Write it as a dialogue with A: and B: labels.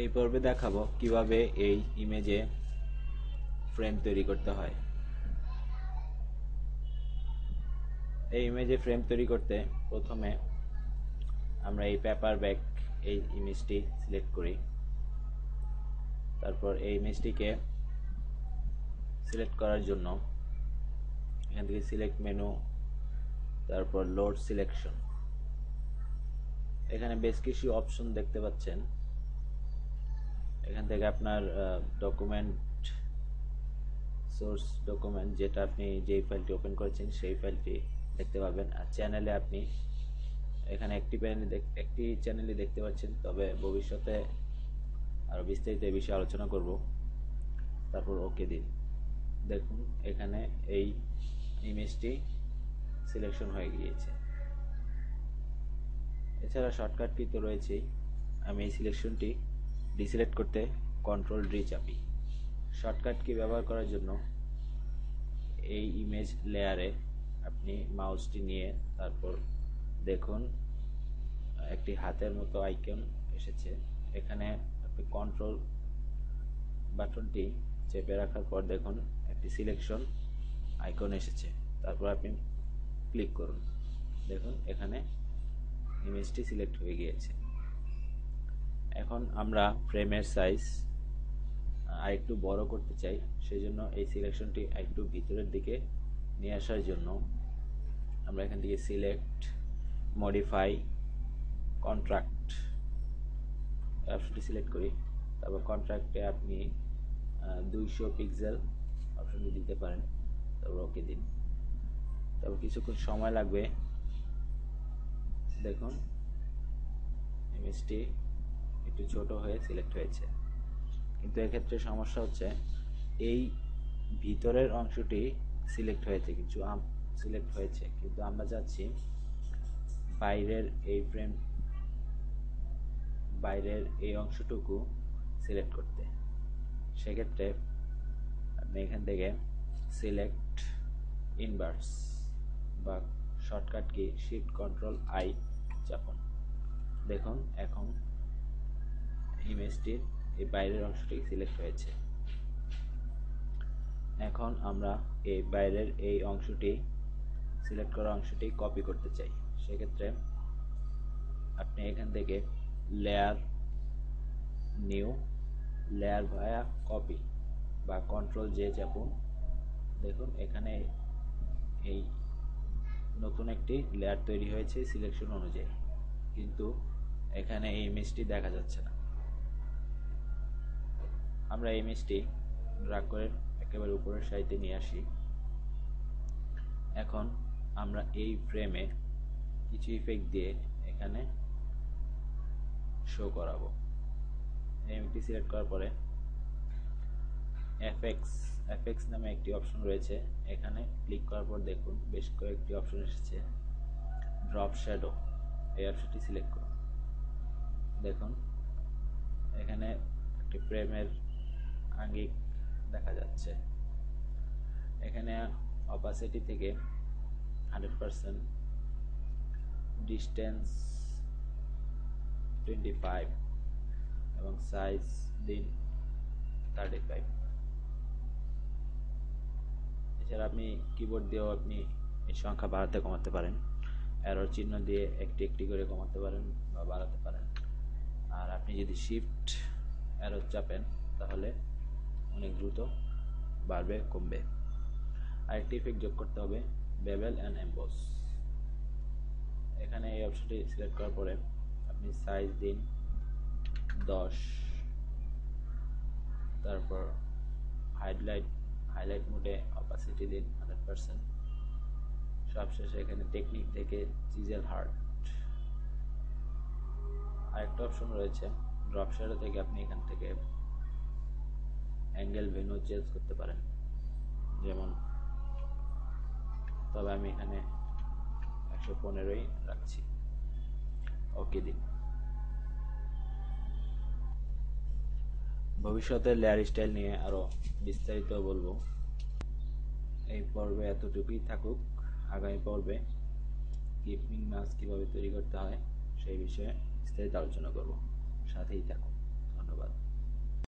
A: এই পর্বে দেখাবো কিভাবে এই ইমেজে ফ্রেম তৈরি করতে হয়। এই ইমেজে ফ্রেম তৈরি করতে প্রথমে আমরা এই পেপার ব্যাগ এই ইমেজটি সিলেক্ট করি। তারপর এই ইমেজটিকে সিলেক্ট করার জন্য এখান থেকে সিলেক্ট মেনু, তারপর লোড সিলেকশন। এখানে বেশ কিছু অপশন দেখতে পাচ্ছেন। এখান থেকে আপনার ডকুমেন্ট, সোর্স ডকুমেন্ট, যেটা আপনি যেই ফাইলটি ওপেন করেছেন সেই ফাইলটি দেখতে পাবেন। আর চ্যানেলে আপনি এখানে একটি চ্যানেলই দেখতে পাচ্ছেন, তবে ভবিষ্যতে আরও বিস্তারিত এই বিষয়ে আলোচনা করব। তারপর ওকে দিন। দেখুন এখানে এই ইমেজটি সিলেকশন হয়ে গিয়েছে। এছাড়া শর্টকাট কি তো রয়েছেই। আমি এই সিলেকশনটি ডিসিলেক্ট করতে কন্ট্রোল-ডি চাপি। শর্টকাট কি ব্যবহার করার জন্য এই ইমেজ লেয়ারে আপনি মাউসটি নিয়ে তারপর দেখুন একটি হাতের মতো আইকন এসেছে। এখানে আপনি কন্ট্রোল বাটনটি চেপে রাখার পর দেখুন একটি সিলেকশন আইকন এসেছে। তারপর আপনি ক্লিক করুন, দেখুন এখানে ইমেজটি সিলেক্ট হয়ে গিয়েছে। এখন আমরা ফ্রেমের সাইজ আরেকটু বড় করতে চাই, সেই জন্য এই সিলেকশনটি একটু ভিতরের দিকে নিয়ে আসার জন্য আমরা এখান থেকে সিলেক্ট, মডিফাই, কন্ট্রাক্ট অপশনটি সিলেক্ট করি। তারপর কন্ট্রাক্টে আপনি 200 পিক্সেল অপশনটি দিতে পারেন। তারপর ওকে দিন। তারপর কিছুক্ষণ সময় লাগবে। দেখুন ইমেজটি একটু ছোট হয়ে সিলেক্ট হয়েছে, কিন্তু এক্ষেত্রে সমস্যা হচ্ছে এই ভিতরের অংশটি সিলেক্ট হয়েছে কিন্তু আমরা চাচ্ছি বাইরের এই অংশটুকু সিলেক্ট করতে। সেক্ষেত্রে আপনি এখান থেকে সিলেক্ট ইনভার্স বা shortcut key shift control I চাপুন। দেখুন এখন ইমেজটির এই বাইরের অংশটি সিলেক্ট হয়েছে। এখন আমরা এই বাইরের এই অংশটি সিলেক্ট করা অংশটি কপি করতে চাই। সেক্ষেত্রে আপনি এখান থেকে লেয়ার, নিউ, লেয়ার ভায়া কপি বা কন্ট্রোল-জে চাপুন। দেখুন এখানে এই নতুন একটি লেয়ার তৈরি হয়েছে সিলেকশন অনুযায়ী, কিন্তু এখানে এই ইমেজটি দেখা যাচ্ছে না। আমরা এই ইমেজটি ড্র্যাগ করে একেবারে উপরের সারিতে নিয়ে আসি। এখন আমরা এই ফ্রেমে কিছু ইফেক্ট দিয়ে এখানে শো করাবো। এমটি সিলেক্ট করার পরে এফএক্স নামে একটি অপশন রয়েছে। এখানে ক্লিক করার পর দেখুন বেশ কয়েকটি অপশন এসেছে। ড্রপ শ্যাডো এই অপশনটি সিলেক্ট করুন। দেখুন এখানে একটি ফ্রেমের আঙ্গিক দেখা যাচ্ছে। এখানে অপাসিটি থেকে 100%, ডিস্টেন্স 25 এবং সাইজ দিন 35। এছাড়া আপনি কিবোর্ড দিয়েও আপনি এই সংখ্যা বাড়াতে কমাতে পারেন। অ্যারো চিহ্ন দিয়ে একটি একটি করে কমাতে পারেন বা বাড়াতে পারেন। আর আপনি যদি শিফট অ্যারো চাপেন তাহলে অনেক দ্রুত বাড়বে কমবে। আরেকটি ইফেক্ট যোগ করতে হবে, বেভেল অ্যান্ড এমবস। এখানে এই অপশনটি সিলেক্ট করার পরে আপনি সাইজ দিন 10, তারপর হাইলাইট মোডে অপাসিটি দিন 100%। সবশেষে এখানে টেকনিক থেকে চিজেল হার্ট আরেকটা অপশন রয়েছে। ড্রপ শ্যাডো থেকে আপনি এখান থেকে অ্যাঙ্গেল ভেন্যু চেঞ্জ করতে পারেন, যেমন, তবে আমি এখানে 115ই রাখছি। ওকে দিন। ভবিষ্যতে লেয়ার স্টাইল নিয়ে আরো বিস্তারিত বলবো। এই পর্বে এতটুকুই থাকুক। আগামী পর্বে ক্লিপিং মাস্ক কিভাবে তৈরি করতে হয় সেই বিষয়ে বিস্তারিত আলোচনা করব। সাথেই থাকুন।